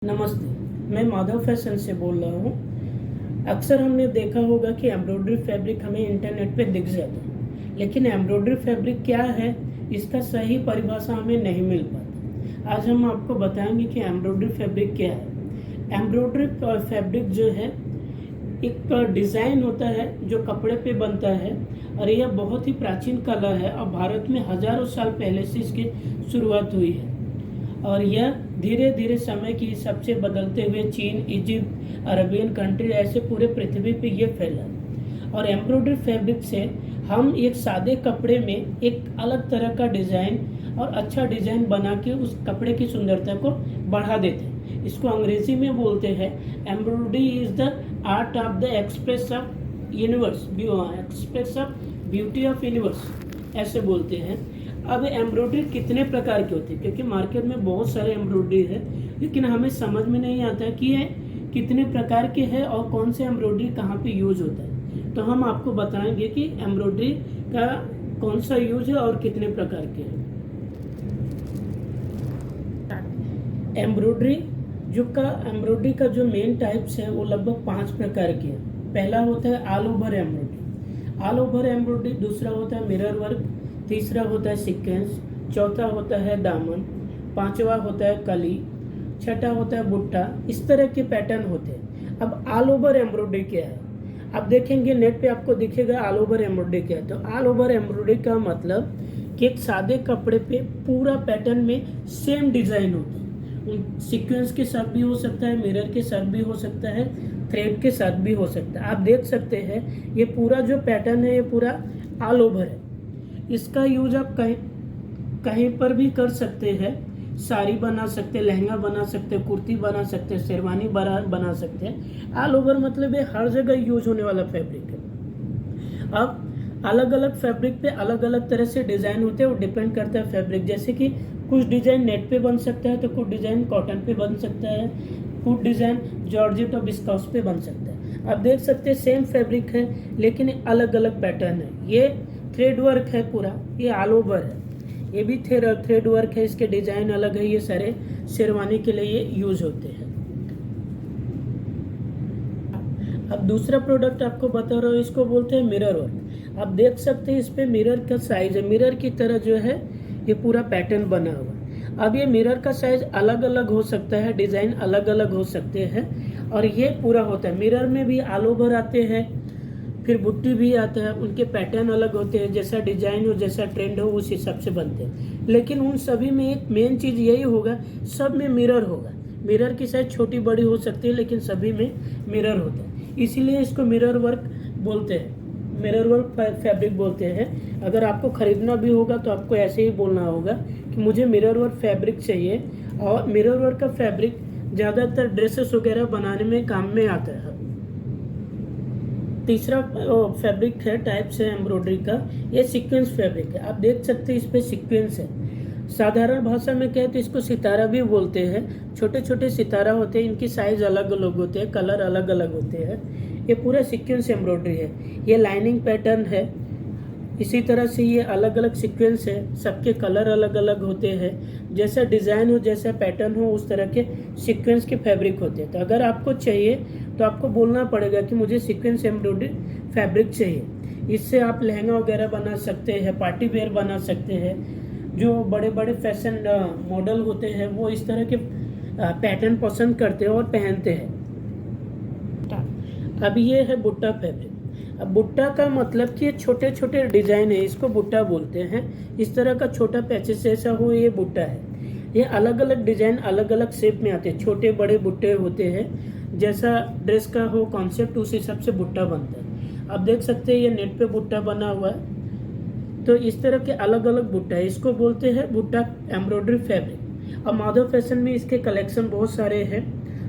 नमस्ते, मैं माधव फैशन से बोल रहा हूँ। अक्सर हमने देखा होगा कि एम्ब्रॉयडरी फैब्रिक हमें इंटरनेट पे दिख जाता है, लेकिन एम्ब्रॉयडरी फैब्रिक क्या है, इसका सही परिभाषा हमें नहीं मिल पाता। आज हम आपको बताएंगे कि एम्ब्रॉयडरी फैब्रिक क्या है। एम्ब्रॉयडरी फैब्रिक जो है एक डिज़ाइन होता है जो कपड़े पे बनता है और यह बहुत ही प्राचीन कला है और भारत में हजारों साल पहले से इसकी शुरुआत हुई है और यह धीरे धीरे समय के हिसाब से बदलते हुए चीन, इजिप्ट, अरबियन कंट्री ऐसे पूरे पृथ्वी पे ये फैला। और एम्ब्रॉयडरी फैब्रिक से हम एक सादे कपड़े में एक अलग तरह का डिज़ाइन और अच्छा डिज़ाइन बना के उस कपड़े की सुंदरता को बढ़ा देते हैं। इसको अंग्रेजी में बोलते हैं embroidery is the art of the express of universe, express of beauty of universe ऐसे बोलते हैं। अब एम्ब्रॉयडरी कितने प्रकार की होती है, क्योंकि मार्केट में बहुत सारे एम्ब्रॉयडरी है, लेकिन हमें समझ में नहीं आता कि ये कितने प्रकार के है और कौन से एम्ब्रॉयडरी कहाँ पे यूज होता है। तो हम आपको बताएंगे कि एम्ब्रॉयडरी का कौन सा यूज है और कितने प्रकार के हैं। एम्ब्रॉयडरी का जो मेन टाइप्स है वो लगभग 5 प्रकार के हैं। पहला होता है ऑल ओवर एम्ब्रॉयडरी, दूसरा होता है मिरर वर्क, तीसरा होता है सीक्वेंस, चौथा होता है दामन, पांचवा होता है कली, छठा होता है बुट्टा। इस तरह के पैटर्न होते हैं। अब ऑल ओवर एम्ब्रॉयडरी क्या है, आप देखेंगे नेट पे आपको दिखेगा ऑल ओवर एम्ब्रॉयडरी क्या है। तो ऑल ओवर एम्ब्रॉयडरी का मतलब कि एक सादे कपड़े पे पूरा पैटर्न में सेम डिजाइन होता है। सीक्वेंस के साथ भी हो सकता है, मिरर के साथ भी हो सकता है, थ्रेड के साथ भी हो सकता है। आप देख सकते हैं ये पूरा जो पैटर्न है ये पूरा ऑल ओवर है। इसका यूज आप कहीं पर भी कर सकते हैं। साड़ी बना सकते हैं, लहंगा बना सकते हैं, कुर्ती बना सकते हैं, शेरवानी बना सकते हैं। ऑल ओवर मतलब ये हर जगह यूज होने वाला फैब्रिक है। अब अलग अलग फैब्रिक पे अलग अलग तरह से डिजाइन होते हैं, वो डिपेंड करता है फैब्रिक। जैसे कि कुछ डिजाइन नेट पे बन सकता है, तो कुछ डिजाइन कॉटन पे बन सकता है, कुछ डिजाइन जॉर्जेट और विस्कोस पे बन सकता है। आप देख सकते हैं सेम फैब्रिक है लेकिन अलग अलग पैटर्न है। ये थ्रेड वर्क है पूरा, ये ऑल ओवर है। ये भी थ्रेड वर्क है, इसके डिजाइन अलग है। ये सारे शेरवानी के लिए ये यूज होते हैं। अब दूसरा प्रोडक्ट आपको बता रहा हूँ, इसको बोलते हैं मिरर वर्क। आप देख सकते हैं इस पे मिरर का साइज है, मिरर की तरह जो है ये पूरा पैटर्न बना हुआ है। अब ये मिरर का साइज अलग अलग हो सकता है, डिजाइन अलग अलग हो सकते हैं और ये पूरा होता है। मिरर में भी ऑल ओवर आते हैं, फिर बुट्टी भी आता है, उनके पैटर्न अलग होते हैं। जैसा डिजाइन हो, जैसा ट्रेंड हो, उस हिसाब से बनते हैं। लेकिन उन सभी में एक मेन चीज यही होगा, सब में मिरर होगा। मिरर की साइज छोटी बड़ी हो सकती है लेकिन सभी में मिरर होता है, इसीलिए इसको मिरर वर्क बोलते हैं, मिरर वर्क फैब्रिक बोलते हैं। अगर आपको खरीदना भी होगा तो आपको ऐसे ही बोलना होगा कि मुझे मिरर वर्क फैब्रिक चाहिए। और मिरर वर्क का फैब्रिक ज़्यादातर ड्रेसेस वगैरह बनाने में काम में आता है। तीसरा फैब्रिक है, टाइप्स है एम्ब्रॉयडरी का, ये सीक्वेंस फैब्रिक है। आप देख सकते हैं इस पे सीक्वेंस है। साधारण भाषा में कहे तो इसको सितारा भी बोलते हैं। छोटे छोटे सितारा होते हैं, इनकी साइज अलग अलग होते हैं, कलर अलग अलग होते हैं। ये पूरा सीक्वेंस एम्ब्रॉयडरी है। ये लाइनिंग पैटर्न है। इसी तरह से ये अलग अलग सीक्वेंस है, सबके कलर अलग अलग होते हैं। जैसा डिज़ाइन हो, जैसा पैटर्न हो, उस तरह के सीक्वेंस के फैब्रिक होते हैं। तो अगर आपको चाहिए तो आपको बोलना पड़ेगा कि मुझे सीक्वेंस एम्ब्रॉयडरी फैब्रिक चाहिए। इससे आप लहंगा वगैरह बना सकते हैं, पार्टी वेयर बना सकते हैं। जो बड़े बड़े फैशन मॉडल होते हैं वो इस तरह के पैटर्न पसंद करते हैं और पहनते हैं। अब ये है बुट्टा फैब्रिक। अब बुट्टा का मतलब कि ये छोटे छोटे डिजाइन है, इसको बुट्टा बोलते हैं। इस तरह का छोटा पैचेस जैसा हो, ये बुट्टा है। ये अलग अलग डिजाइन अलग अलग शेप में आते हैं, छोटे बड़े बुट्टे होते हैं। जैसा ड्रेस का हो कॉन्सेप्ट, उस हिसाब से बुट्टा बनता है। आप देख सकते हैं ये नेट पे बुट्टा बना हुआ है। तो इस तरह के अलग अलग बुट्टा है, इसको बोलते हैं बुट्टा एम्ब्रॉयडरी फैब्रिक। अब माधव फैशन में इसके कलेक्शन बहुत सारे हैं।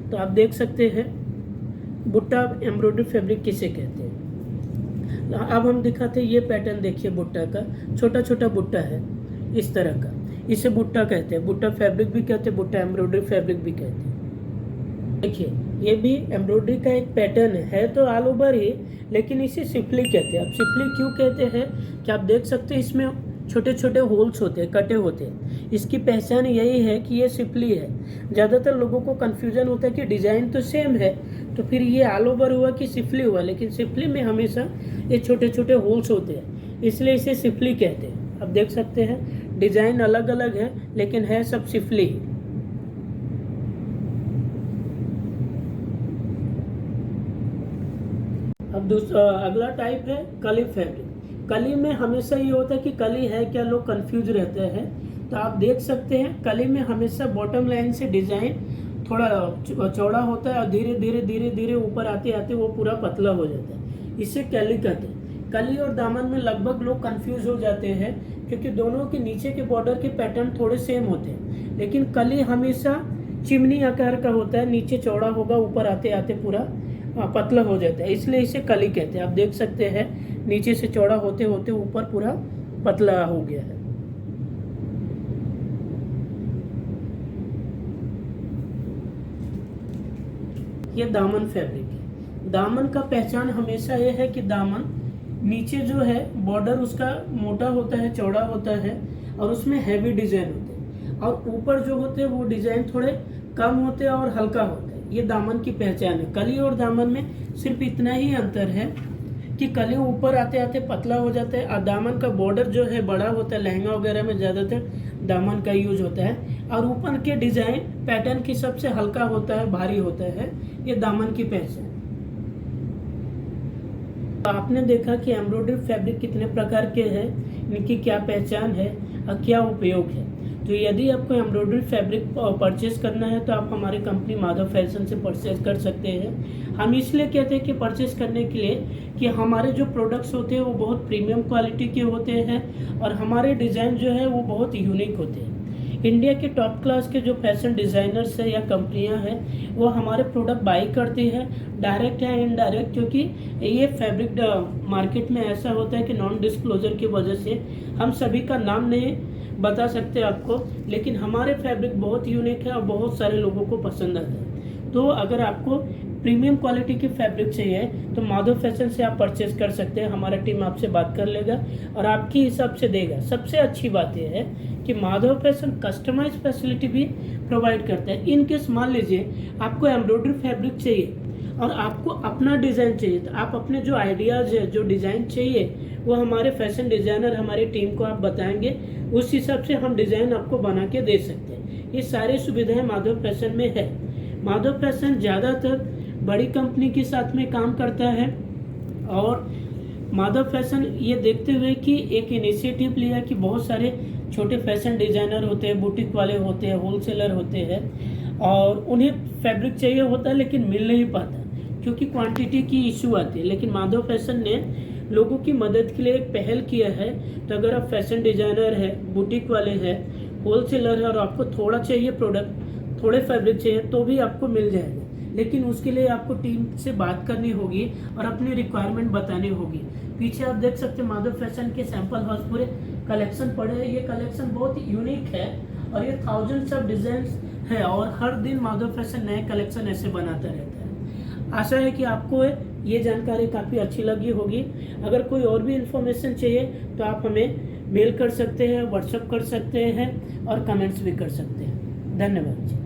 तो आप देख सकते हैं बुट्टा एम्ब्रॉयडरी फैब्रिक किसे कहते हैं। अब हम दिखाते हैं ये पैटर्न, देखिए बुट्टा का छोटा छोटा बुट्टा है इस तरह का, इसे बुट्टा कहते हैं। बुट्टा फैब्रिक भी कहते हैं, बुट्टा एम्ब्रॉयडरी फैब्रिक भी कहते हैं। देखिए ये भी एम्ब्रॉयडरी का एक पैटर्न है तो ऑल ओवर ही, लेकिन इसे सिंपली कहते हैं। अब सिंपली क्यों कहते हैं कि आप देख सकते हैं इसमें छोटे छोटे होल्स होते हैं, कटे होते हैं। इसकी पहचान यही है कि ये सिपली है। ज़्यादातर लोगों को कन्फ्यूजन होता है कि डिज़ाइन तो सेम है, तो फिर ये ऑल ओवर हुआ कि सिपली हुआ, लेकिन सिपली में हमेशा ये छोटे छोटे होल्स होते हैं, इसलिए इसे सिपली कहते हैं। अब देख सकते हैं डिज़ाइन अलग अलग है, लेकिन है सब सिपली। अब अगला टाइप है कली फैब्रिक। कली में हमेशा ये होता है कि कली है क्या, लोग कंफ्यूज रहते हैं। तो आप देख सकते हैं कली में हमेशा बॉटम लाइन से डिजाइन थोड़ा चौड़ा होता है और धीरे धीरे धीरे धीरे ऊपर आते आते वो पूरा पतला हो जाता है, इसे कली कहते हैं। कली और दामन में लगभग लोग कंफ्यूज हो जाते हैं, क्योंकि दोनों के नीचे के बॉर्डर के पैटर्न थोड़े सेम होते हैं, लेकिन कली हमेशा चिमनी आकार का होता है, नीचे चौड़ा होगा, ऊपर आते आते पूरा पतला हो जाता है, इसलिए इसे कली कहते हैं। आप देख सकते हैं नीचे से चौड़ा होते होते ऊपर पूरा पतला हो गया है। ये दामन फैब्रिक है। दामन का पहचान हमेशा ये है कि दामन नीचे जो है बॉर्डर उसका मोटा होता है, चौड़ा होता है और उसमें हैवी डिजाइन होते हैं, और ऊपर जो होते हैं वो डिजाइन थोड़े कम होते हैं और हल्का होता है। ये दामन की पहचान है। कली और दामन में सिर्फ इतना ही अंतर है कि कली ऊपर आते आते पतला हो जाता है और दामन का बॉर्डर जो है बड़ा होता है। लहंगा वगैरह में ज़्यादातर दामन का यूज होता है, और ऊपर के डिजाइन पैटर्न की सबसे हल्का होता है, भारी होता है। ये दामन की पहचान। आपने देखा कि एम्ब्रॉयडरी फैब्रिक कितने प्रकार के हैं, इनकी क्या पहचान है और क्या उपयोग है। तो यदि आपको एम्ब्रॉयडरी फैब्रिक परचेज करना है तो आप हमारे कंपनी माधव फैशन से परचेज कर सकते हैं। हम इसलिए कहते हैं कि परचेज करने के लिए कि हमारे जो प्रोडक्ट्स होते हैं वो बहुत प्रीमियम क्वालिटी के होते हैं, और हमारे डिज़ाइन जो है वो बहुत यूनिक होते हैं। इंडिया के टॉप क्लास के जो फैशन डिज़ाइनर्स है या कंपनियां हैं वो हमारे प्रोडक्ट बाई करती है, डायरेक्ट या इनडायरेक्ट, क्योंकि ये फैब्रिक मार्केट में ऐसा होता है कि नॉन डिस्क्लोजर की वजह से हम सभी का नाम नहीं बता सकते आपको, लेकिन हमारे फैब्रिक बहुत यूनिक है और बहुत सारे लोगों को पसंद आता है। तो अगर आपको प्रीमियम क्वालिटी की फैब्रिक चाहिए तो माधव फैशन से आप परचेज कर सकते हैं। हमारा टीम आपसे बात कर लेगा और आपकी हिसाब से देगा। सबसे अच्छी बात यह है कि माधव फैशन कस्टमाइज फैसिलिटी भी प्रोवाइड करता है। इन केस मान लीजिए आपको एम्ब्रॉयडरी फैब्रिक चाहिए और आपको अपना डिज़ाइन चाहिए, तो आप अपने जो आइडियाज़ है, जो डिज़ाइन चाहिए, वो हमारे फैशन डिज़ाइनर हमारी टीम को आप बताएंगे, उस हिसाब से हम डिज़ाइन आपको बना के दे सकते हैं। ये सारी सुविधाएं माधव फैशन में है। माधव फैशन ज़्यादातर बड़ी कंपनी के साथ में काम करता है, और माधव फैशन ये देखते हुए कि एक इनिशिएटिव लिया कि बहुत सारे छोटे फैशन डिज़ाइनर होते हैं, बुटीक वाले होते हैं, होलसेलर होते हैं, और उन्हें फैब्रिक चाहिए होता है लेकिन मिल नहीं पाता क्योंकि क्वांटिटी की इशू आती है। लेकिन माधव फैशन ने लोगों की मदद के लिए एक पहल किया है। तो अगर आप फैशन डिज़ाइनर है, बुटीक वाले हैं, होलसेलर है और आपको थोड़ा चाहिए प्रोडक्ट, थोड़े फैब्रिक चाहिए, तो भी आपको मिल जाएगा। लेकिन उसके लिए आपको टीम से बात करनी होगी और अपनी रिक्वायरमेंट बतानी होगी। पीछे आप देख सकते हैं माधव फैशन के सैंपल हाउस पूरे कलेक्शन पड़े हैं। ये कलेक्शन बहुत यूनिक है और ये थाउजेंड्स ऑफ डिजाइन है, और हर दिन माधव फैशन नए कलेक्शन ऐसे बनाता रहता है। आशा है कि आपको ये जानकारी काफ़ी अच्छी लगी होगी। अगर कोई और भी इन्फॉर्मेशन चाहिए तो आप हमें मेल कर सकते हैं, व्हाट्सएप कर सकते हैं और कमेंट्स भी कर सकते हैं। धन्यवाद।